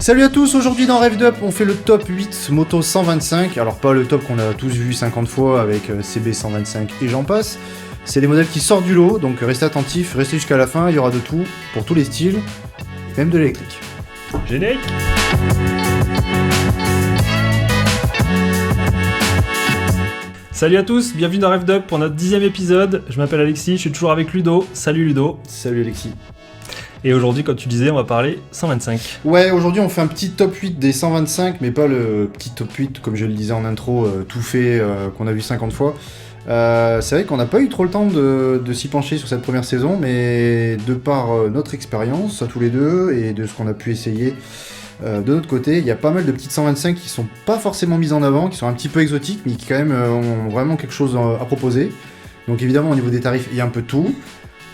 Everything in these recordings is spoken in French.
Salut à tous, aujourd'hui dans Rev'd Up, on fait le top 8 moto 125. Alors pas le top qu'on a tous vu 50 fois avec CB 125 et j'en passe. C'est des modèles qui sortent du lot, donc restez attentifs, restez jusqu'à la fin, il y aura de tout, pour tous les styles, même de l'électrique. Générique. Salut à tous, bienvenue dans Rev'd Up pour notre 10e épisode. Je m'appelle Alexis, je suis toujours avec Ludo. Salut Ludo. Salut Alexis. Et aujourd'hui, comme tu disais, on va parler 125. Ouais, aujourd'hui on fait un petit top 8 des 125, mais pas le petit top 8, comme je le disais en intro, tout fait, qu'on a vu 50 fois. C'est vrai qu'on n'a pas eu trop le temps de s'y pencher sur cette première saison, mais de par notre expérience à tous les deux et de ce qu'on a pu essayer de notre côté, il y a pas mal de petites 125 qui sont pas forcément mises en avant, qui sont un petit peu exotiques, mais qui quand même ont vraiment quelque chose à proposer. Donc évidemment au niveau des tarifs, il y a un peu de tout.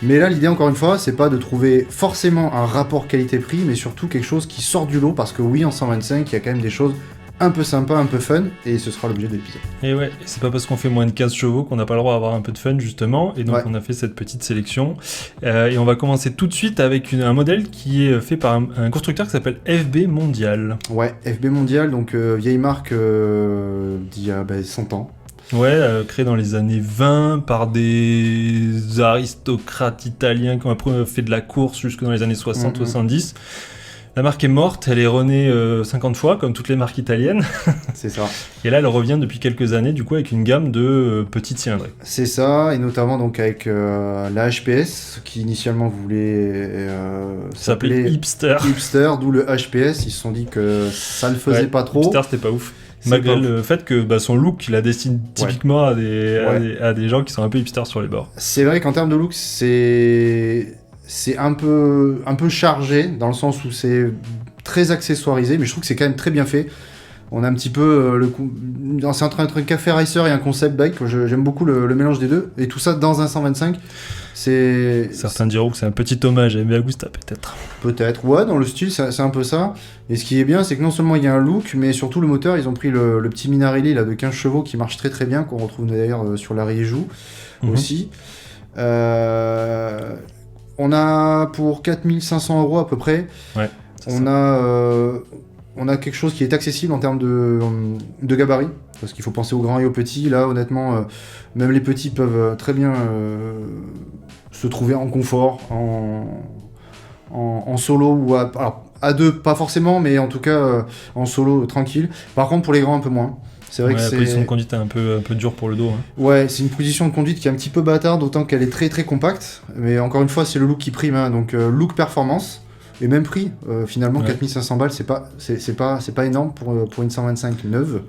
Mais là, l'idée, encore une fois, c'est pas de trouver forcément un rapport qualité-prix, mais surtout quelque chose qui sort du lot, parce que oui, en 125, il y a quand même des choses un peu sympas, un peu fun, et ce sera l'objet de l'épisode. Et ouais, c'est pas parce qu'on fait moins de 15 chevaux qu'on n'a pas le droit d'avoir un peu de fun, justement, et donc Ouais. on a fait cette petite sélection. Et on va commencer tout de suite avec un modèle qui est fait par un constructeur qui s'appelle FB Mondial. Ouais, FB Mondial, donc vieille marque d'il y a 100 ans. Ouais, créé dans les années 20 par des aristocrates italiens qui ont après fait de la course jusque dans les années 60-70. La marque est morte, elle est renée 50 fois, comme toutes les marques italiennes. C'est ça. Et là, elle revient depuis quelques années, du coup, avec une gamme de petites cylindrées. C'est ça, et notamment donc avec la HPS, qui initialement voulait Ça s'appelait Hipster. Hipster, d'où le HPS. Ils se sont dit que ça le faisait pas trop. Hipster, c'était pas ouf. C'est Malgré pas le fait que son look, il la destine typiquement à des gens qui sont un peu hipsters sur les bords. C'est vrai qu'en termes de look, c'est un peu chargé, dans le sens où c'est très accessoirisé, mais je trouve que c'est quand même très bien fait. On a un petit peu c'est entre un café racer et un concept bike. J'aime beaucoup le mélange des deux, et tout ça dans un 125. Certains diront que c'est un petit hommage à MV Agusta, peut-être. Peut-être, ouais, dans le style, c'est un peu ça. Et ce qui est bien, c'est que non seulement il y a un look, mais surtout le moteur, ils ont pris le petit Minarelli là, de 15 chevaux qui marche très très bien, qu'on retrouve d'ailleurs sur la Riejoux aussi. On a pour 4500 € à peu près, Ouais, on a quelque chose qui est accessible en termes de gabarit, parce qu'il faut penser aux grands et aux petits. Là, honnêtement, même les petits peuvent très bien se trouver en confort, en solo ou à deux, pas forcément, mais en tout cas en solo tranquille. Par contre, pour les grands, un peu moins. C'est vrai que la c'est... position de conduite est un peu dure pour le dos. Hein. Ouais, c'est une position de conduite qui est un petit peu bâtarde, d'autant qu'elle est très très compacte. Mais encore une fois, c'est le look qui prime, hein, donc look performance. Et même prix, finalement, 4500 balles, c'est pas énorme pour une 125 neuve.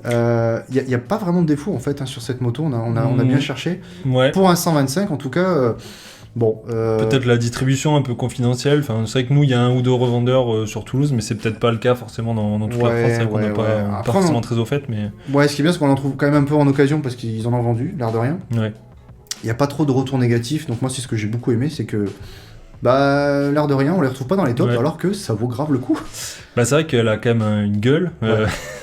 Y a pas vraiment de défaut en fait sur cette moto, on a bien cherché. Ouais. Pour un 125 en tout cas, Peut-être la distribution un peu confidentielle. Enfin, c'est vrai que nous, il y a un ou deux revendeurs sur Toulouse, mais c'est peut-être pas le cas forcément dans toute la France. C'est vrai qu'on n'est pas forcément très au fait, mais... Ouais, ce qui est bien, c'est qu'on en trouve quand même un peu en occasion parce qu'ils en ont vendu, l'air de rien. Ouais. Il n'y a pas trop de retours négatifs, donc moi c'est ce que j'ai beaucoup aimé, c'est que l'air de rien, on les retrouve pas dans les tops, alors que ça vaut grave le coup. C'est vrai qu'elle a quand même une gueule.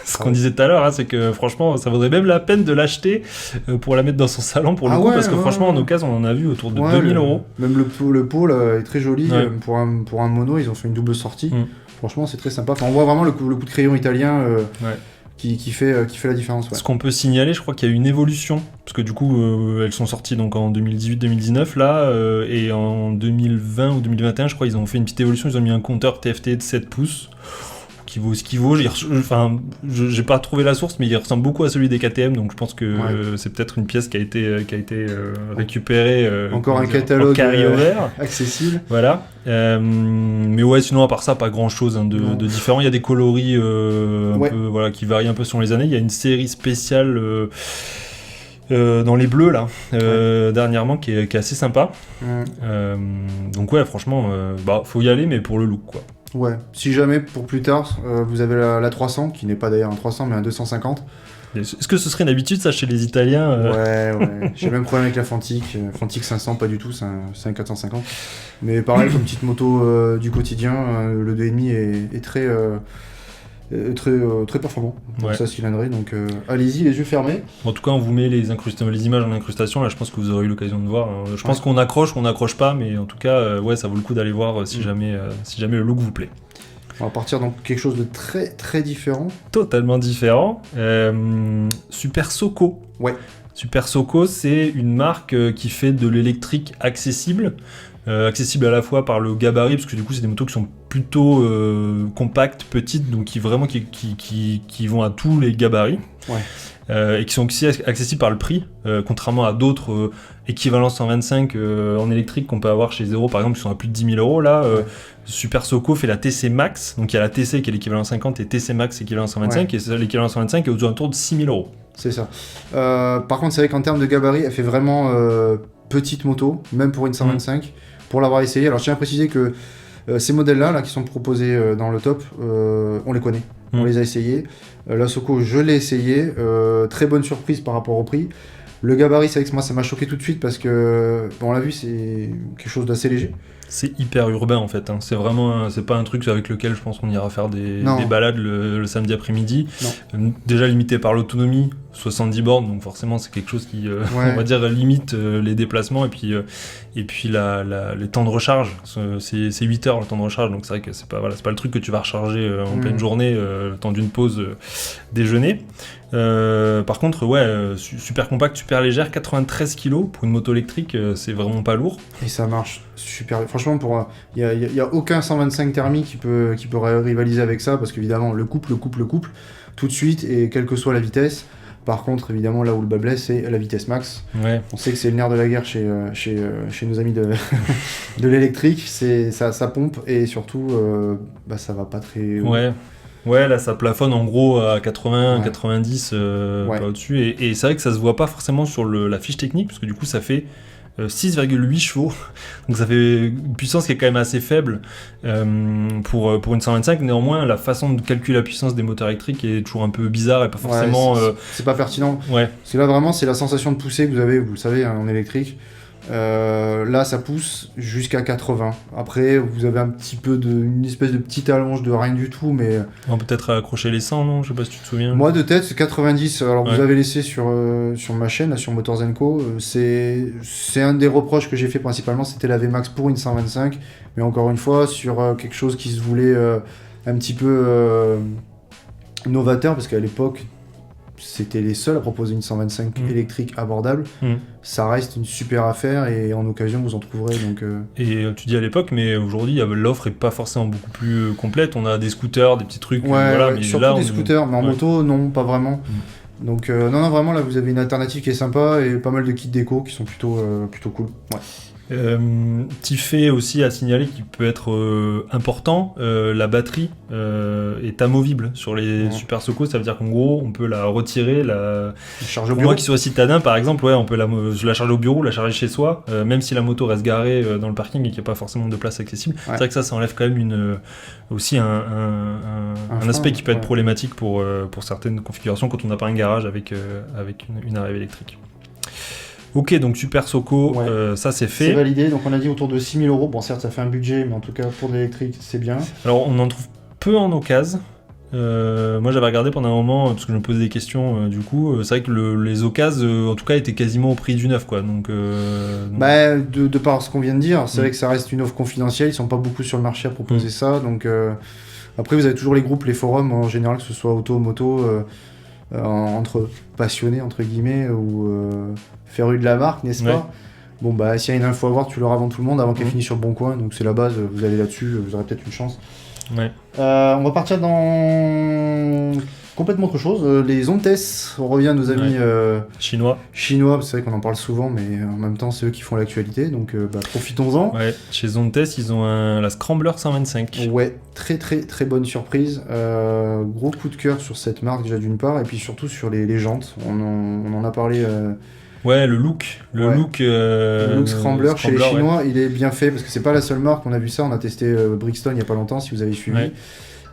Ce qu'on disait tout à l'heure, hein, c'est que franchement, ça vaudrait même la peine de l'acheter pour la mettre dans son salon pour le coup, parce que franchement, en occasion, on en a vu autour de 2000 €. Même le pôle est très joli. Pour un mono, ils ont fait une double sortie. Franchement, c'est très sympa. Enfin, on voit vraiment le coup de crayon italien qui fait la différence. Ouais. Ce qu'on peut signaler, je crois qu'il y a une évolution, parce que du coup, elles sont sorties donc en 2018-2019 là, et en 2020 ou 2021, je crois, ils ont fait une petite évolution. Ils ont mis un compteur TFT de 7 pouces. Qui vaut ce qu'il vaut. J'ai pas trouvé la source, mais il ressemble beaucoup à celui des KTM, donc je pense que c'est peut-être une pièce qui a été récupérée. Encore un catalogue accessible. Voilà. Mais ouais, sinon à part ça, pas grand-chose de différent. Il y a des coloris peu, qui varient un peu selon les années. Il y a une série spéciale dans les bleus là, dernièrement, qui est assez sympa. Donc ouais, franchement, faut y aller, mais pour le look quoi. Ouais, si jamais pour plus tard, vous avez la 300, qui n'est pas d'ailleurs un 300 mais un 250. Est-ce que ce serait une habitude ça chez les Italiens Ouais. J'ai le même problème avec la Fantique. Fantique 500, pas du tout, c'est un 450. Mais pareil, comme petite moto du quotidien, le 2,5 est très très performant pour sa cylindrée, donc allez-y les yeux fermés. En tout cas, on vous met les images en incrustation, là je pense que vous aurez eu l'occasion de voir. Je pense qu'on accroche pas, mais en tout cas, ça vaut le coup d'aller voir si jamais le look vous plaît. On va partir dans quelque chose de très très différent. Totalement différent. Super Soco. Ouais. Super Soco, c'est une marque qui fait de l'électrique accessible. Accessible à la fois par le gabarit, parce que du coup c'est des motos qui sont plutôt compactes, petites, donc qui vont à tous les gabarits. Ouais. Et qui sont aussi accessibles par le prix, contrairement à d'autres équivalents 125 en électrique qu'on peut avoir chez Zero par exemple, qui sont à plus de 10 000 euros. Là, Super Soco fait la TC Max, donc il y a la TC qui est l'équivalent 50 et TC Max équivalent 125, et l'équivalent 125 est aux alentours de 6 000 euros. C'est ça. Par contre, c'est vrai qu'en termes de gabarit, elle fait vraiment petite moto, même pour une 125, pour l'avoir essayé. Alors, je tiens à préciser que ces modèles-là, qui sont proposés dans le top, on les connaît. On les a essayés. La Soco, je l'ai essayé. Très bonne surprise par rapport au prix. Le gabarit, c'est vrai que moi, ça m'a choqué tout de suite parce que, on l'a vu, c'est quelque chose d'assez léger. C'est hyper urbain en fait, hein. C'est vraiment c'est pas un truc avec lequel je pense qu'on ira faire des balades le samedi après-midi. Déjà limité par l'autonomie, 70 bornes, donc forcément c'est quelque chose qui on va dire limite les déplacements, et puis les temps de recharge, c'est 8 heures le temps de recharge, donc c'est vrai que c'est pas le truc que tu vas recharger en pleine journée, le temps d'une pause déjeuner. Par contre, super compact, super légère, 93 kg pour une moto électrique, c'est vraiment pas lourd. Et ça marche super. Franchement, il y a aucun 125 thermique qui peut rivaliser avec ça, parce qu'évidemment, le couple, tout de suite, et quelle que soit la vitesse. Par contre, évidemment, là où le bas blesse, c'est la vitesse max. Ouais. On sait que c'est le nerf de la guerre chez nos amis de l'électrique. Ça pompe, et surtout, ça va pas très haut. Ouais, là ça plafonne en gros à 80, 90 pas au-dessus, et c'est vrai que ça se voit pas forcément sur la fiche technique, parce que du coup ça fait 6,8 chevaux, donc ça fait une puissance qui est quand même assez faible pour une 125. Néanmoins, la façon de calculer la puissance des moteurs électriques est toujours un peu bizarre et pas forcément... c'est pas pertinent. Ouais. Parce que là vraiment c'est la sensation de pousser que vous avez, vous le savez, en électrique. Là ça pousse jusqu'à 80. Après vous avez un petit peu une espèce de petite allonge de rien du tout, mais on peut peut-être accrocher les 100, non? Je sais pas si tu te souviens. Moi de tête c'est 90. Alors vous avez laissé sur ma chaîne là, sur Motors & Co, c'est un des reproches que j'ai fait principalement, c'était la VMAX pour une 125, mais encore une fois sur quelque chose qui se voulait un petit peu novateur, parce qu'à l'époque c'était les seuls à proposer une 125 électrique abordable. Ça reste une super affaire, et en occasion vous en trouverez. Donc, Et tu dis à l'époque, mais aujourd'hui l'offre est pas forcément beaucoup plus complète. On a des scooters, des petits trucs. Mais surtout là, des scooters, mais en moto non, pas vraiment. Donc non, vraiment là vous avez une alternative qui est sympa, et pas mal de kits déco qui sont plutôt cool. Petit fait aussi à signaler qui peut être important, la batterie est amovible sur les Super Soco. Ça veut dire qu'en gros on peut la retirer, charge au bureau. Moi qui suis citadin par exemple, on peut la charger au bureau, la charger chez soi, même si la moto reste garée dans le parking et qu'il n'y a pas forcément de place accessible. C'est vrai que ça enlève quand même aussi un aspect qui peut être problématique pour certaines configurations quand on n'a pas un garage avec une arrivée électrique. Ok, donc Super Soco, ça c'est fait. C'est validé, donc on a dit autour de 6 000 euros. Bon, certes, ça fait un budget, mais en tout cas pour de l'électrique, c'est bien. Alors, on en trouve peu en occasion. Moi, j'avais regardé pendant un moment, parce que je me posais des questions, du coup. C'est vrai que les occasions, en tout cas, étaient quasiment au prix du neuf, quoi. Donc, de par ce qu'on vient de dire, c'est vrai que ça reste une offre confidentielle. Ils sont pas beaucoup sur le marché à proposer ça. Donc, après, vous avez toujours les groupes, les forums, en général, que ce soit auto, moto, entre passionnés, entre guillemets, ou férus de la marque, n'est-ce pas? Bon, s'il y a une info à voir, tu l'auras avant tout le monde, avant qu'elle finisse sur le bon coin. Donc, c'est la base, vous allez là-dessus, vous aurez peut-être une chance. On va partir dans complètement autre chose. Les Zontes, on revient à nos amis chinois. C'est vrai qu'on en parle souvent, mais en même temps, c'est eux qui font l'actualité, donc profitons-en. Chez Zontes, ils ont la Scrambler 125. Très très très bonne surprise. Gros coup de cœur sur cette marque, déjà d'une part, et puis surtout sur les jantes. On en a parlé. Le look. Le look Scrambler chez les Chinois, il est bien fait, parce que c'est pas la seule marque. On a vu ça, on a testé Brixton il y a pas longtemps, si vous avez suivi.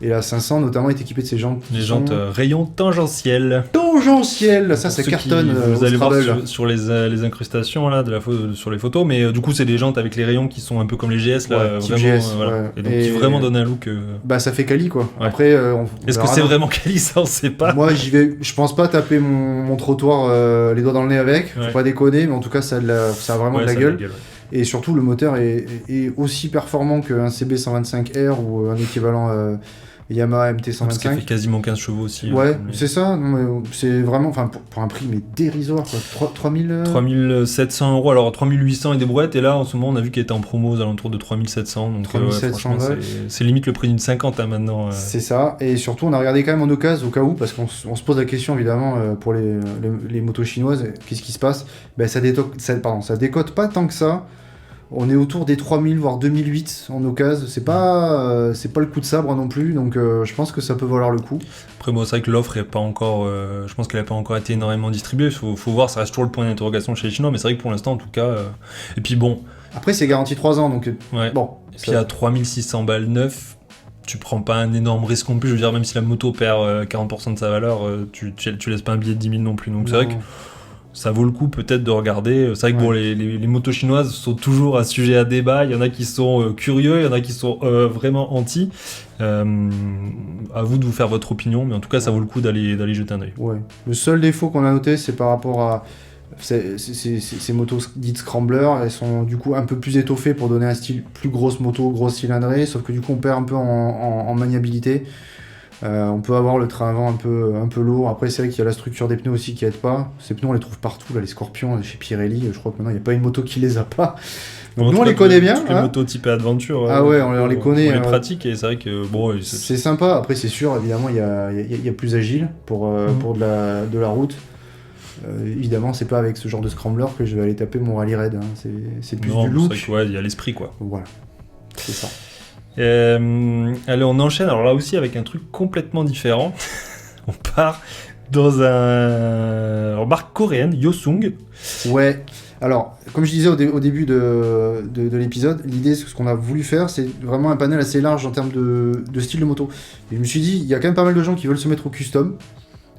Et la 500 notamment est équipée de ces jantes. Les jantes rayons tangentiels. Ça cartonne. Vous allez voir sur les incrustations là, sur les photos, mais du coup c'est des jantes avec les rayons qui sont un peu comme les GS là, vraiment, GS, et donc qui vraiment donnent un look. Ça fait quali quoi. Après, est-ce que c'est vraiment quali, ça on sait pas. Moi je pense pas taper mon trottoir les doigts dans le nez avec. Faut pas déconner, mais en tout cas ça a vraiment de la gueule. Et surtout, le moteur est aussi performant qu'un CB125R ou un équivalent Yamaha Parce qu'il fait MT125. quasiment 15 chevaux aussi. Ouais, mais- c'est ça. Non, mais c'est vraiment, enfin, pour un prix mais dérisoire, quoi. 3000. 3700 euros, alors 3800 et des brouettes, et là en ce moment on a vu qu'elle était en promo aux alentours de 3700, donc 3700 franchement balles. c'est limite le prix d'une 50 maintenant. C'est ça, et surtout on a regardé quand même en occasion au cas où, parce qu'on se pose la question évidemment pour les motos chinoises, qu'est-ce qui se passe? Ben, ça décote pas tant que ça, on est autour des 3000 voire 2008 en occasion, c'est pas le coup de sabre non plus, donc je pense que ça peut valoir le coup. Après bon, c'est vrai que l'offre est pas encore, je pense qu'elle a pas encore été énormément distribuée, faut voir, ça reste toujours le point d'interrogation chez les Chinois, mais c'est vrai que pour l'instant en tout cas, et puis bon, Après c'est garanti 3 ans, donc ouais. bon. Et puis à 3600 balles neuf, tu prends pas un énorme risque non plus, je veux dire même si la moto perd 40% de sa valeur, tu laisses pas un billet de 10 000 non plus, donc c'est vrai que ça vaut le coup peut-être de regarder. C'est vrai que bon, les motos chinoises sont toujours un sujet à débat. Il y en a qui sont curieux, il y en a qui sont vraiment anti. À vous de vous faire votre opinion, mais en tout cas, ça vaut le coup d'aller jeter un œil. Ouais. Le seul défaut qu'on a noté, c'est par rapport à ces motos dites scrambler. Elles sont du coup un peu plus étoffées pour donner un style plus grosse moto, grosse cylindrée, sauf que du coup on perd un peu en maniabilité. On peut avoir le train avant un peu lourd. Après, c'est vrai qu'il y a la structure des pneus aussi qui aide pas. Ces pneus, on les trouve partout, là, les Scorpions chez Pirelli. Je crois que maintenant, il n'y a pas une moto qui les a pas. Donc, nous, on les connaît bien. Toutes les motos type Adventure. Ah ouais, on les connaît. On les pratique et c'est vrai que bon. C'est sympa. Après, c'est sûr, évidemment, il y a plus agile pour de la route. Évidemment, c'est pas avec ce genre de scrambler que je vais aller taper mon rallye raid. Hein. C'est plus du look. C'est vrai qu'il y a l'esprit, quoi. Voilà, c'est ça. Allez, on enchaîne. Alors là aussi avec un truc complètement différent. On part dans une marque coréenne, Yosung. Ouais. Alors, comme je disais au début de l'épisode, l'idée, ce qu'on a voulu faire, c'est vraiment un panel assez large en termes de style de moto. Et je me suis dit, il y a quand même pas mal de gens qui veulent se mettre au custom.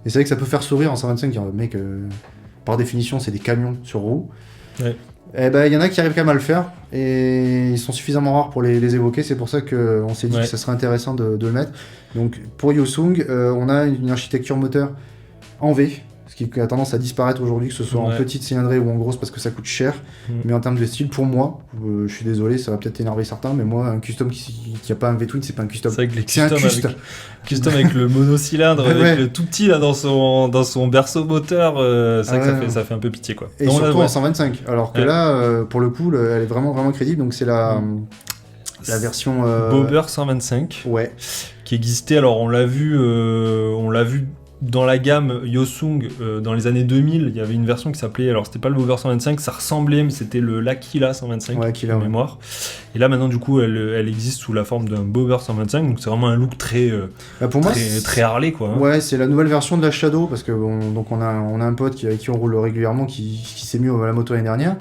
Et c'est vrai que ça peut faire sourire en 125, dire, mec, par définition, c'est des camions sur roues. Ouais. Eh ben, il y en a qui arrivent quand même à le faire, et ils sont suffisamment rares pour les évoquer, c'est pour ça qu'on s'est dit que ça serait intéressant de le mettre. Donc, pour Yosung, on a une architecture moteur en V, ce qui a tendance à disparaître aujourd'hui, que ce soit en petite cylindrée ou en grosse, parce que ça coûte cher. Mais en termes de style, pour moi, je suis désolé, ça va peut-être énerver certains, mais moi, un custom qui a pas un V-twin, c'est pas un custom. C'est vrai que les custom avec le monocylindre, avec le tout petit là dans son berceau moteur, c'est vrai que ça fait un peu pitié, quoi. Et surtout en 125, alors que là, pour le coup, elle est vraiment, vraiment crédible, donc c'est la version... Bobber 125, qui existait, alors on l'a vu dans la gamme Yosung, dans les années 2000, il y avait une version qui s'appelait, alors c'était pas le Bobber 125, ça ressemblait, mais c'était l'Aquila 125, de mémoire. Et là maintenant du coup elle existe sous la forme d'un Bobber 125, donc c'est vraiment un look très très Harley, quoi. Hein. Ouais, c'est la nouvelle version de la Shadow, parce que donc on a un pote avec qui on roule régulièrement, qui s'est mis à la moto l'année dernière.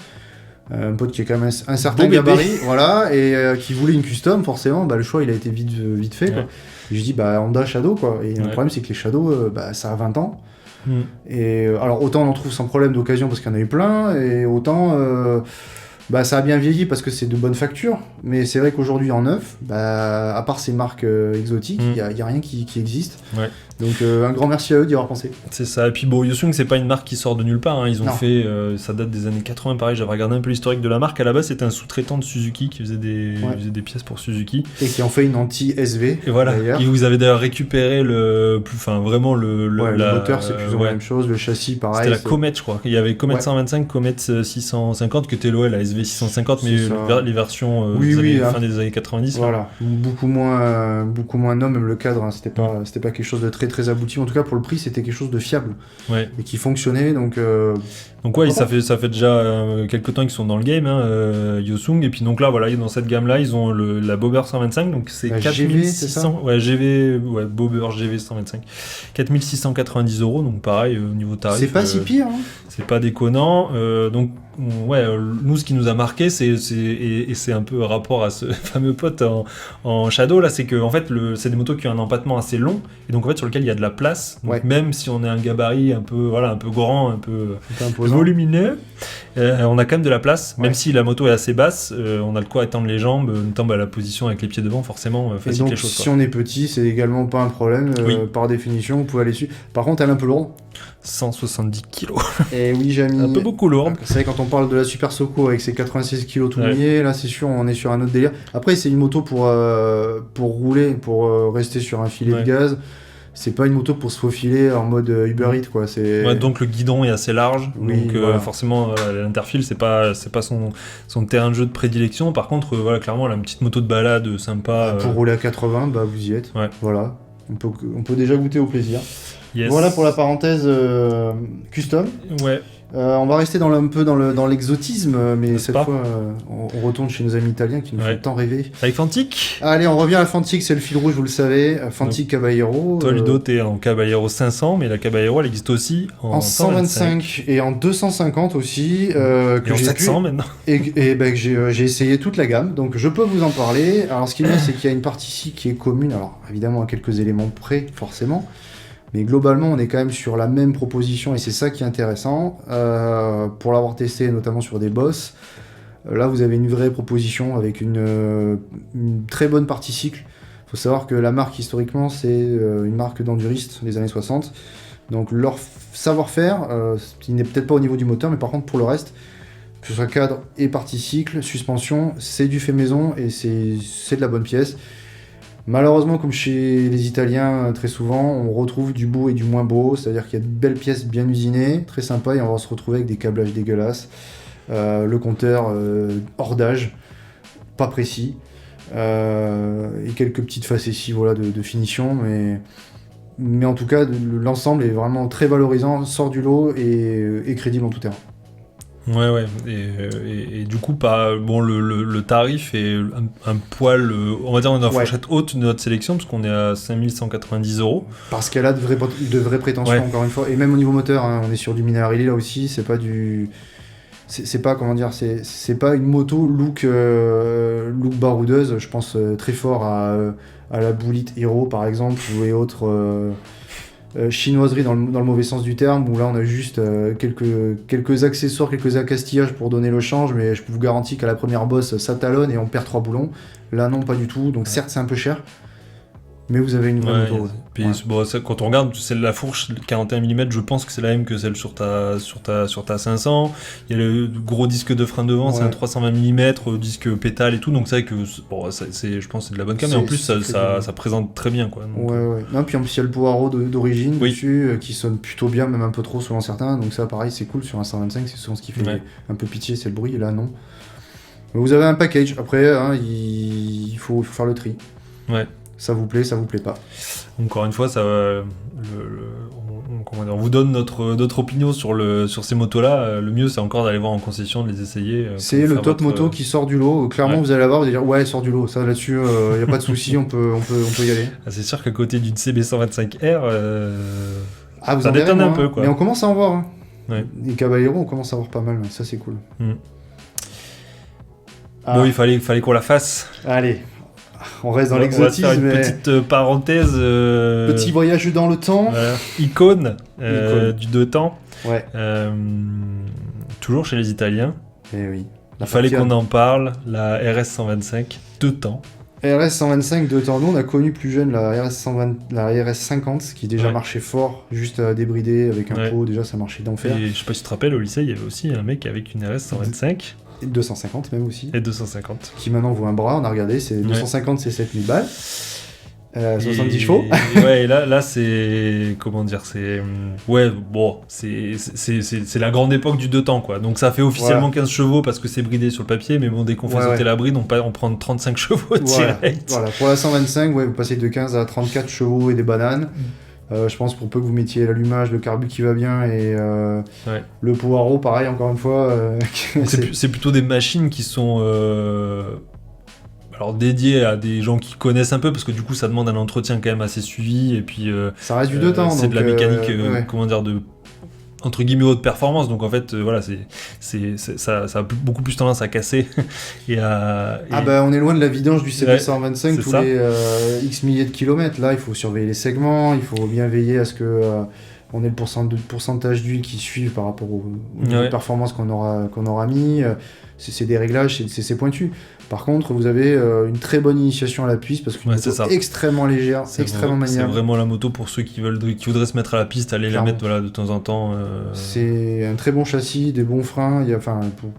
Un pote qui est quand même un certain gabarit, voilà, et qui voulait une custom, forcément, le choix il a été vite fait, quoi. Et je dis Honda Shadow, quoi. Et le problème c'est que les Shadow, ça a 20 ans. Et alors autant on en trouve sans problème d'occasion parce qu'il y en a eu plein, et autant ça a bien vieilli parce que c'est de bonne facture, mais c'est vrai qu'aujourd'hui en neuf, à part ces marques exotiques, il y a rien qui existe. Donc un grand merci à eux d'y avoir pensé. C'est ça, et puis bon, Yosung c'est pas une marque qui sort de nulle part, hein. Ils ont fait, ça date des années 80, pareil, j'avais regardé un peu l'historique de la marque, à la base c'était un sous-traitant de Suzuki qui faisait des pièces pour Suzuki. Et qui ont fait une anti-SV, et voilà, d'ailleurs. Et vous avez d'ailleurs récupéré le moteur c'est plus ou moins la même chose, le châssis pareil. C'était la Comet, je crois, il y avait Comet 125, Comet 650, que était la SV 650, mais les versions fin des années 90. Voilà, beaucoup moins non, même le cadre, hein, c'était pas quelque chose de très abouti, en tout cas pour le prix c'était quelque chose de fiable et qui fonctionnait, donc ça fait déjà quelques temps qu'ils sont dans le game, hein, Yosung, et puis donc là voilà, dans cette gamme là ils ont la Bobber 125, donc c'est 4600 Bobber GV 125, 4690 €, donc pareil au niveau tarif, c'est pas si pire, hein. C'est pas déconnant, donc nous ce qui nous a marqué c'est un peu rapport à ce fameux pote en Shadow là, c'est que en fait c'est des motos qui ont un empattement assez long, et donc en fait sur lequel il y a de la place, donc même si on est un gabarit un peu grand, un peu volumineux, on a quand même de la place, même si la moto est assez basse, on a de quoi étendre les jambes, notamment la position avec les pieds devant forcément facilite les choses, si on est petit c'est également pas un problème, par définition vous pouvez aller dessus. Par contre elle est un peu lourde, 170 kg. Et oui, Jamy. Un peu beaucoup lourde. C'est vrai, quand on parle de la Super Soco avec ses 96 kg tout Ouais. mouillé, là c'est sûr on est sur un autre délire. Après c'est une moto pour rouler, pour rester sur un filet Ouais. de gaz. C'est pas une moto pour se faufiler en mode Uber Eats quoi. C'est... Ouais, donc le guidon est assez large, Oui, donc voilà. forcément l'interfile c'est pas son terrain de jeu de prédilection. Par contre voilà, clairement la petite moto de balade sympa. Pour rouler à 80, bah vous y êtes. Ouais. Voilà. On peut déjà goûter au plaisir. Yes. Voilà pour la parenthèse custom. Ouais. On va rester un peu dans l'exotisme, mais N'est-ce cette pas fois on retourne chez nos amis italiens qui nous Ouais. font tant rêver. Avec Fantic. Allez, on revient à Fantic, c'est le fil rouge, vous le savez. Fantic Caballero. Toi Ludo t'es en Caballero 500, mais la Caballero elle existe aussi En 125 et en 250 aussi. Et Que en j'ai 700 maintenant. Et ben, que j'ai essayé toute la gamme, donc je peux vous en parler. Alors ce qui est bien, c'est qu'il y a une partie ici qui est commune, alors évidemment à quelques éléments près, forcément. Mais globalement, on est quand même sur la même proposition et c'est ça qui est intéressant. Pour l'avoir testé, notamment sur des Boss, là vous avez une vraie proposition avec une très bonne partie cycle. Il faut savoir que la marque, historiquement, c'est une marque d'enduristes des années 60. Donc leur savoir-faire, il n'est peut-être pas au niveau du moteur, mais par contre pour le reste, que ce soit cadre et partie cycle, suspension, c'est du fait maison et c'est de la bonne pièce. Malheureusement, comme chez les Italiens, très souvent, on retrouve du beau et du moins beau, c'est-à-dire qu'il y a de belles pièces bien usinées, très sympa, et on va se retrouver avec des câblages dégueulasses, le compteur hors d'âge, pas précis, et quelques petites facéties voilà, de finition, mais en tout cas, l'ensemble est vraiment très valorisant, sort du lot et crédible en tout terrain. Ouais, et du coup, le tarif est un poil, on va dire, dans la fourchette haute de notre sélection, parce qu'on est à 5190 €. Parce qu'elle a de vraies prétentions, encore une fois, et même au niveau moteur, hein, on est sur du Minarelli là aussi, c'est pas du. C'est pas, comment dire, c'est pas une moto look baroudeuse, je pense très fort à la Bullitt Hero par exemple, et autres. Chinoiserie dans le mauvais sens du terme, où là on a juste quelques accessoires, quelques accastillages pour donner le change, mais je vous garantis qu'à la première bosse ça talonne et on perd 3 boulons. Là non, pas du tout, donc certes c'est un peu cher, mais vous avez une vraie moto. Puis quand on regarde, celle de la fourche 41 mm, je pense que c'est la même que celle sur ta 500. Il y a le gros disque de frein devant, c'est un 320 mm, disque pétale et tout, donc c'est vrai que je pense que c'est de la bonne cam, et en plus ça présente très bien quoi. Donc, ouais. Non, puis en plus il y a le Poirot d'origine dessus, qui sonne plutôt bien, même un peu trop selon certains, donc ça pareil c'est cool. Sur un 125, c'est souvent ce qui fait un peu pitié, c'est le bruit, et là non. Mais vous avez un package, après hein, il faut faire le tri. Ouais. Ça vous plaît pas. Encore une fois, on vous donne notre opinion sur ces motos-là. Le mieux, c'est encore d'aller voir en concession, de les essayer. C'est le top moto qui sort du lot. Clairement, vous allez la voir, vous allez dire ouais, elle sort du lot. Ça là-dessus, il n'y a pas de souci, on peut y aller. Ah, c'est sûr qu'à côté d'une CB125R, vous ça détonne un peu, quoi. Mais on commence à en voir. Hein. Ouais. Les Caballero, on commence à en voir pas mal. Ça, c'est cool. Bon, il fallait qu'on la fasse. Allez. On reste dans l'exotisme. On va faire une petite parenthèse. Petit voyage dans le temps. Icône du deux temps. Ouais. Toujours chez les Italiens. Eh oui. Il fallait qu'on en parle. La RS 125 deux temps. RS 125 deux temps. Nous, on a connu plus jeune la RS 50 qui déjà marchait fort, juste à débrider avec un pot. Déjà, ça marchait d'enfer. Et je sais pas si tu te rappelles, au lycée, il y avait aussi un mec avec une RS 125. Et 250 même aussi. Et 250. Qui maintenant vaut un bras, on a regardé, c'est 250, c'est 7000 balles. 70 chevaux. Et là c'est. Comment dire, c'est. Ouais, bon, c'est la grande époque du deux temps, quoi. Donc ça fait officiellement 15 chevaux parce que c'est bridé sur le papier, mais bon, dès qu'on fait sauter la bride, on prend 35 chevaux direct. Voilà, pour la 125, vous passez de 15 à 34 chevaux et des bananes. Je pense pour peu que vous mettiez l'allumage, le carbu qui va bien et le Poirot, pareil, encore une fois. C'est plutôt des machines qui sont alors dédiées à des gens qui connaissent un peu, parce que du coup ça demande un entretien quand même assez suivi, et puis ça reste du deux temps. C'est de la mécanique, comment dire, de entre guillemets haute performance, donc en fait voilà, ça a beaucoup plus tendance à casser et on est loin de la vidange du CB125 tous les X milliers de kilomètres. Là il faut surveiller les segments, il faut bien veiller à ce que on ait le pourcentage d'huile qui suive par rapport aux performances qu'on aura mis. C'est des réglages, c'est pointu. Par contre, vous avez une très bonne initiation à la piste parce qu'une moto extrêmement légère, extrêmement maniable. C'est vraiment la moto pour ceux qui voudraient se mettre à la piste, aller la mettre de temps en temps. C'est un très bon châssis, des bons freins,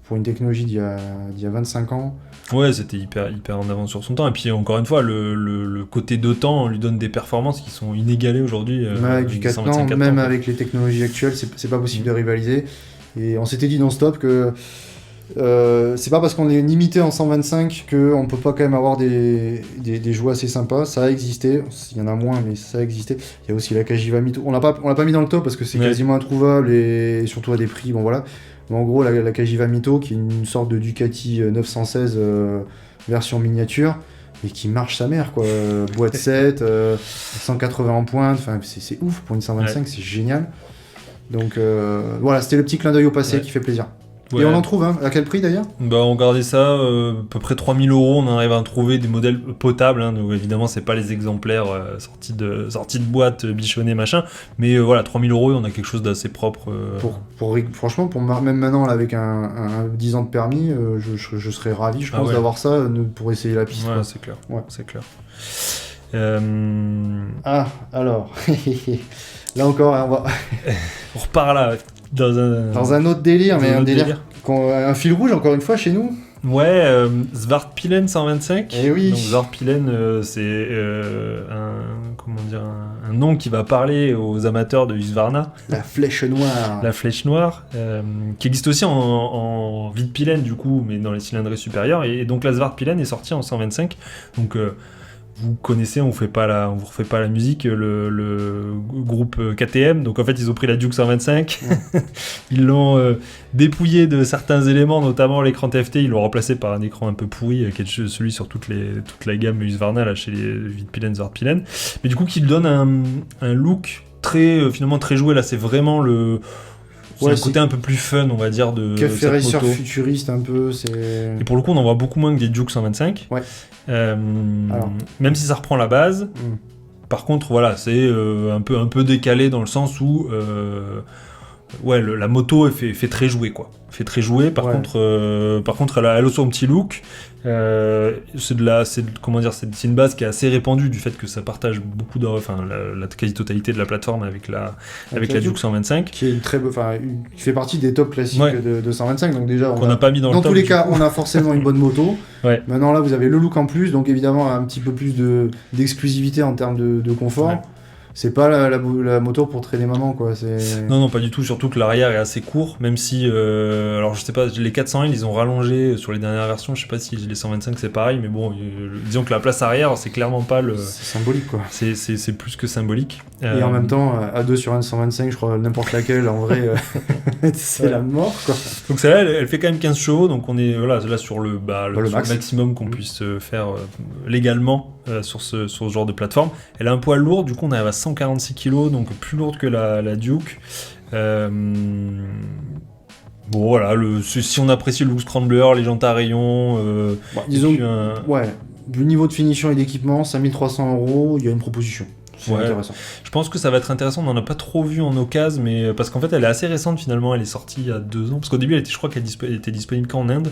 pour une technologie d'il y a 25 ans. Ouais, c'était hyper en avance sur son temps. Et puis encore une fois, le côté de temps lui donne des performances qui sont inégalées aujourd'hui. Avec du 4 ans, même avec les technologies actuelles, c'est pas possible de rivaliser. Et on s'était dit non-stop que c'est pas parce qu'on est limité en 125 qu'on peut pas quand même avoir des jouets assez sympas. Ça a existé, il y en a moins, mais ça a existé. Il y a aussi la Cagiva Mito. On l'a pas mis dans le top parce que c'est quasiment introuvable et surtout à des prix, bon voilà. Mais en gros, la Cagiva Mito, qui est une sorte de Ducati 916 version miniature, mais qui marche sa mère, quoi. Boîte 7, 180 en pointe, enfin, c'est ouf pour une 125, c'est génial. Donc voilà, c'était le petit clin d'œil au passé qui fait plaisir. Ouais. Et on en trouve, hein. À quel prix d'ailleurs ? On gardait ça, à peu près 3 000 €, on arrive à trouver des modèles potables, hein, donc évidemment c'est pas les exemplaires sortis de boîte, bichonnés, machin, mais voilà, 3 000 €, on a quelque chose d'assez propre. Franchement, même maintenant là, avec un 10 ans de permis, je serais ravi, je pense, d'avoir ça pour essayer la piste. Ouais, quoi. C'est clair. Ouais. C'est clair. Alors, là encore, on va... on repart là, dans un autre délire, mais un délire. Un fil rouge, encore une fois, chez nous. Ouais, Svartpilen 125. Eh oui. Donc Svartpilen, c'est un nom qui va parler aux amateurs de Husqvarna. La flèche noire. La flèche noire, qui existe aussi en Vitpilen du coup, mais dans les cylindrées supérieures. Et donc la Svartpilen est sortie en 125. Donc vous connaissez, on vous refait pas la musique, le groupe KTM. Donc en fait, ils ont pris la Duke 125, ils l'ont dépouillé de certains éléments, notamment l'écran TFT. Ils l'ont remplacé par un écran un peu pourri, qui est celui sur toute la gamme Husqvarna là, chez les Vitpilen, Svartpilen. Mais du coup, qui lui donne un look finalement très joué. Là, c'est vraiment un côté un peu plus fun, on va dire, de Café cette racer moto. futuriste un peu, c'est... Et pour le coup, on en voit beaucoup moins que des Duke 125. Ouais. Même si ça reprend la base. Par contre, voilà, c'est un peu décalé dans le sens où la moto fait très jouer, quoi. Fait très jouer. Par contre, elle a son petit look. C'est une base qui est assez répandue du fait que ça partage beaucoup la quasi-totalité de la plateforme avec la Duke 125, qui est qui fait partie des top classiques de 125. Donc déjà, on n'a pas mis dans le top. Dans tous les cas, on a forcément une bonne moto. Ouais. Maintenant là, vous avez le look en plus, donc évidemment un petit peu plus d'exclusivité en termes de confort. Ouais. C'est pas la moto pour traîner maman, quoi. Non, pas du tout. Surtout que l'arrière est assez court, même si... alors, je sais pas, les 400L, ils ont rallongé sur les dernières versions. Je sais pas si les 125, c'est pareil, mais bon, disons que la place arrière, c'est clairement pas le... C'est symbolique, quoi. C'est plus que symbolique. Et en même temps, à 2 sur une 125, je crois, n'importe laquelle, en vrai, c'est la mort, quoi. Donc celle-là, elle fait quand même 15 chevaux, donc on est là sur le maximum qu'on puisse faire légalement sur ce genre de plateforme. Elle a un poids lourd, du coup on arrive à 146 kg, donc plus lourde que la Duke. Bon voilà, si on apprécie le look scrambler, les jantes à rayons... disons, du niveau de finition et d'équipement, 5300 €, il y a une proposition. C'est intéressant. Je pense que ça va être intéressant, on n'en a pas trop vu en occasion, mais parce qu'en fait elle est assez récente finalement, elle est sortie il y a 2 ans, parce qu'au début je crois qu'elle était disponible qu'en Inde,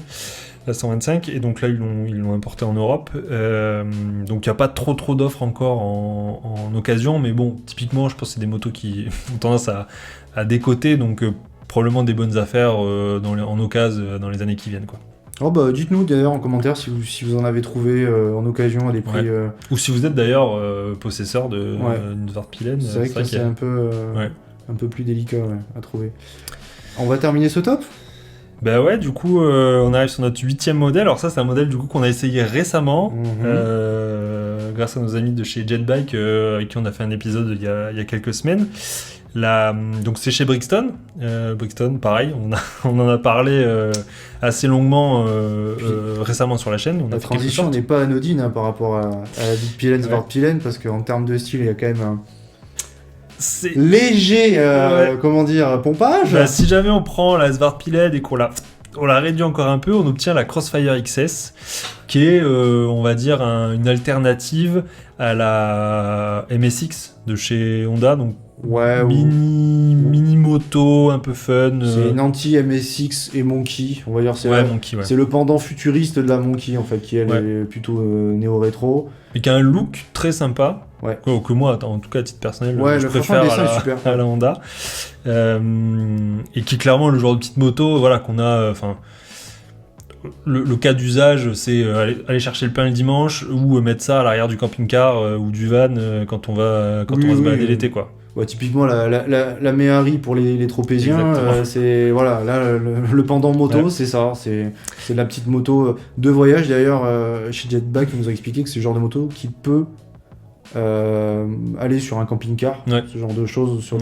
la 125, et donc là ils l'ont importée en Europe, donc il n'y a pas trop d'offres encore en occasion, mais bon, typiquement je pense que c'est des motos qui ont tendance à décoter, donc probablement des bonnes affaires en occasion dans les années qui viennent, quoi. Oh bah dites-nous d'ailleurs en commentaire si vous en avez trouvé en occasion à des prix... Ou si vous êtes d'ailleurs possesseur d'une Svartpilen. C'est vrai que c'est un peu plus délicat à trouver. On va terminer ce top ? Bah ouais, du coup on arrive sur notre 8e modèle. Alors ça c'est un modèle du coup qu'on a essayé récemment grâce à nos amis de chez Jetbike avec qui on a fait un épisode il y a quelques semaines. Donc c'est chez Brixton. Brixton, pareil, on en a parlé assez longuement récemment sur la chaîne. La transition n'est pas anodine par rapport à la Vitpilen Svartpilen, parce qu'en termes de style, il y a quand même un léger pompage. Bah, si jamais on prend la Svartpilen et qu'on la réduit encore un peu, on obtient la Crossfire XS, qui est, on va dire, une alternative à la MSX de chez Honda. Donc Ouais, mini moto un peu fun. C'est une anti-MSX et Monkey, on va dire. Monkey, ouais. C'est le pendant futuriste de la Monkey, en fait, qui elle est plutôt néo-rétro. Et qui a un look très sympa. Ouais. Que moi, en tout cas à titre personnel, je préfère à la Honda. Et qui est clairement le genre de petite moto, voilà, qu'on a. Le cas d'usage, c'est aller chercher le pain le dimanche ou mettre ça à l'arrière du camping-car ou du van quand on va se balader l'été, quoi. Ouais, typiquement la Méhari pour les tropéziens, c'est voilà, là le pendant moto, c'est ça, c'est de la petite moto de voyage. D'ailleurs, chez Jetback, ils nous ont expliqué que c'est le genre de moto qui peut aller sur un camping-car, ce genre de choses sur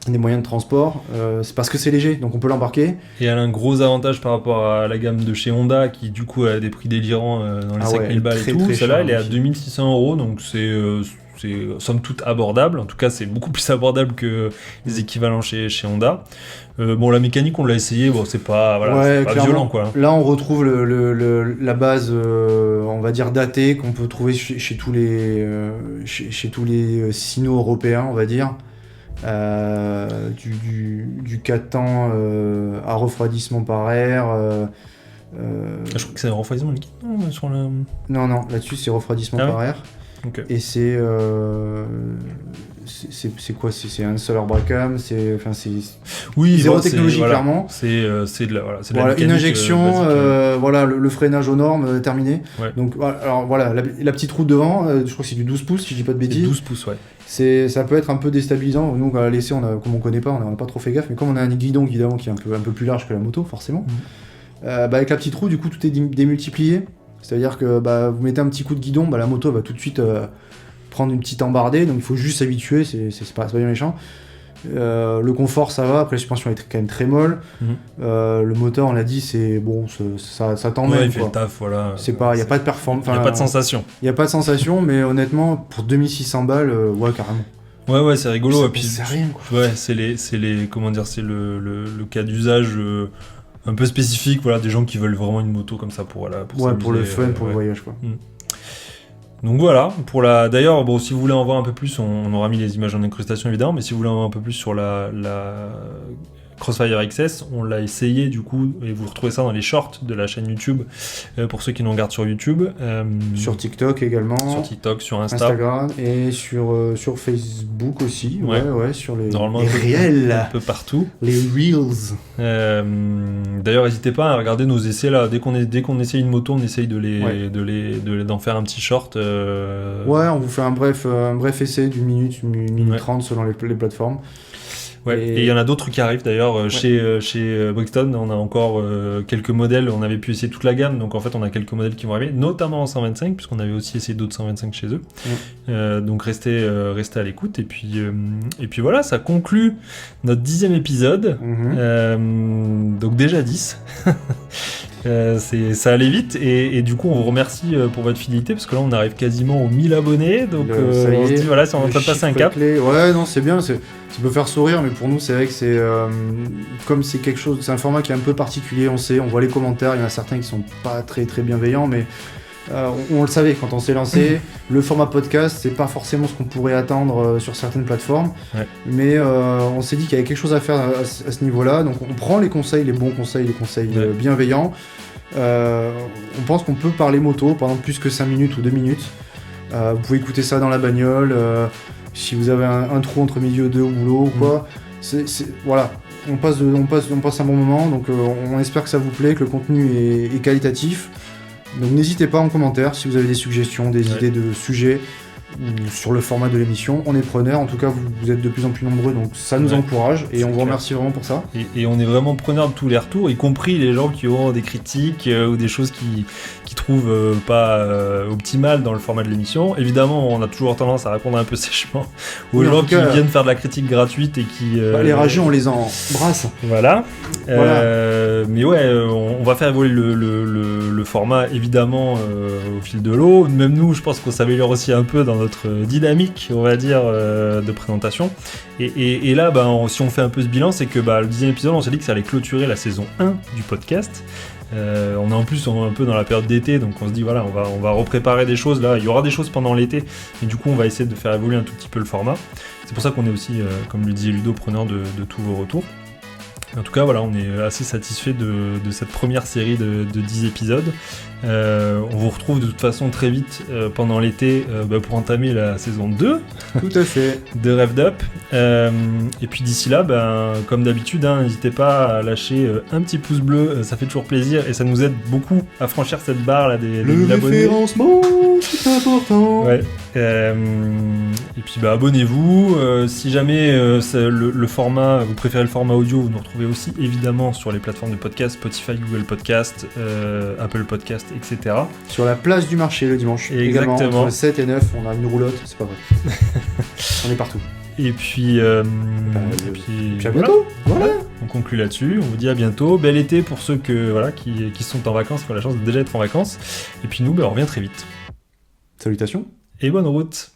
des moyens de transport, c'est parce que c'est léger, donc on peut l'embarquer. Et elle a un gros avantage par rapport à la gamme de chez Honda, qui du coup a des prix délirants dans les 5000 balles et tout. Celle-là, elle est à 2600 €, donc c'est somme toute abordable. En tout cas, c'est beaucoup plus abordable que les équivalents chez Honda. La mécanique, on l'a essayé, c'est pas violent, quoi. Là, on retrouve la base, on va dire datée, qu'on peut trouver chez tous les sino européens, on va dire. Du 4 temps à refroidissement par air. Je crois que c'est un refroidissement liquide, non, sur la... Non, là-dessus c'est refroidissement par air. Okay. Et c'est quoi, c'est un solar Bracam, c'est zéro technologie, clairement. C'est de la mécanique, une injection, le freinage aux normes terminé. Ouais. Donc alors voilà, la petite roue devant, je crois que c'est du 12 pouces si je dis pas de bêtises. 12 pouces, ouais. Ça peut être un peu déstabilisant. Nous, à l'essai, comme on connaît pas, on n'a pas trop fait gaffe, mais comme on a un guidon évidemment qui est un peu plus large que la moto, forcément, avec la petite roue, du coup, tout est démultiplié. C'est-à-dire que vous mettez un petit coup de guidon, la moto va tout de suite prendre une petite embardée, donc il faut juste s'habituer, c'est pas bien méchant. Le confort, ça va, après la suspension est quand même très molle. Le moteur, on l'a dit, c'est bon, ça t'emmène. Il fait le taf, voilà. Il n'y a pas de performance. Il n'y a pas de sensation. Il n'y a pas de sensation, mais honnêtement, pour 2600 balles, carrément. Ouais, c'est rigolo. C'est rien, quoi. Ouais, c'est le cas d'usage un peu spécifique, des gens qui veulent vraiment une moto comme ça pour le fun, pour le voyage, quoi. Donc voilà, d'ailleurs, si vous voulez en voir un peu plus, on aura mis les images en incrustation évidemment, mais si vous voulez en voir un peu plus sur la Crossfire XS, on l'a essayé du coup, et vous retrouvez ça dans les shorts de la chaîne YouTube, pour ceux qui nous regardent sur YouTube. Sur TikTok également. Sur TikTok, sur Instagram. Et sur Facebook aussi. Ouais, sur les réels. Un peu partout. Les Reels. D'ailleurs, n'hésitez pas à regarder nos essais là. Dès qu'on essaye une moto, on essaye d'en faire un petit short. Ouais, on vous fait un bref essai d'une minute 30 selon les plateformes. Ouais, et il y en a d'autres qui arrivent d'ailleurs chez Brixton. On a encore quelques modèles, on avait pu essayer toute la gamme, donc en fait on a quelques modèles qui vont arriver, notamment en 125, puisqu'on avait aussi essayé d'autres 125 chez eux. Donc restez à l'écoute, et puis voilà, ça conclut notre 10e épisode. Donc déjà 10. Ça allait vite, et du coup on vous remercie pour votre fidélité, parce que là on arrive quasiment aux 1000 abonnés, donc on se dit voilà, si on va pas passer un cap. Ouais, non, c'est bien, ça peut faire sourire, mais pour nous c'est vrai que c'est comme c'est un format qui est un peu particulier, on voit les commentaires, il y en a certains qui sont pas très très bienveillants, mais on le savait quand on s'est lancé. Le format podcast, c'est pas forcément ce qu'on pourrait attendre sur certaines plateformes, mais on s'est dit qu'il y avait quelque chose à faire à ce niveau-là, donc on prend les conseils, les bons conseils, les conseils bienveillants. On pense qu'on peut parler moto pendant plus que 5 minutes ou 2 minutes. Vous pouvez écouter ça dans la bagnole, si vous avez un trou entre midi et 2 au boulot ou quoi. Voilà, on passe un bon moment, donc on espère que ça vous plaît, que le contenu est qualitatif. Donc n'hésitez pas en commentaire si vous avez des suggestions, des idées de sujets ou sur le format de l'émission, on est preneur. En tout cas, vous êtes de plus en plus nombreux, donc ça nous encourage, et on vous remercie vraiment pour ça. Et on est vraiment preneur de tous les retours, y compris les gens qui ont des critiques ou des choses qui trouvent pas optimales dans le format de l'émission. Évidemment, on a toujours tendance à répondre un peu sèchement aux gens qui viennent faire de la critique gratuite et qui... les rageux, on les embrasse. Voilà. Mais ouais, on va faire évoluer le format, évidemment, au fil de l'eau. Même nous, je pense qu'on s'améliore aussi un peu dans notre dynamique, on va dire, de présentation. Et là, si on fait un peu ce bilan, c'est que le 10e épisode, on s'est dit que ça allait clôturer la saison 1 du podcast. On est en plus un peu dans la période d'été, donc on se dit voilà, on va repréparer des choses là. Il y aura des choses pendant l'été, mais du coup on va essayer de faire évoluer un tout petit peu le format. C'est pour ça qu'on est aussi, comme le disait Ludo, preneur de tous vos retours. En tout cas, voilà, on est assez satisfait de cette première série de 10 épisodes. On vous retrouve de toute façon très vite pendant l'été pour entamer la saison 2 Tout à fait. de Rev'd Up. Et puis d'ici là, comme d'habitude, n'hésitez pas à lâcher un petit pouce bleu, ça fait toujours plaisir et ça nous aide beaucoup à franchir cette barre là des 1000 abonnés. Le référencement, c'est important. Ouais. Et puis abonnez-vous. Si jamais le format, vous préférez le format audio, vous nous retrouvez aussi évidemment sur les plateformes de podcast, Spotify, Google Podcast, Apple Podcast, etc. Sur la place du marché le dimanche. Exactement. Également, entre 7 et 9, on a une roulotte, c'est pas vrai. On est partout. Et puis, Puis à bientôt. Voilà. On conclut là-dessus. On vous dit à bientôt. Bel été pour ceux qui sont en vacances, qui ont la chance de déjà être en vacances. Et puis nous, on revient très vite. Salutations. Et bonne route.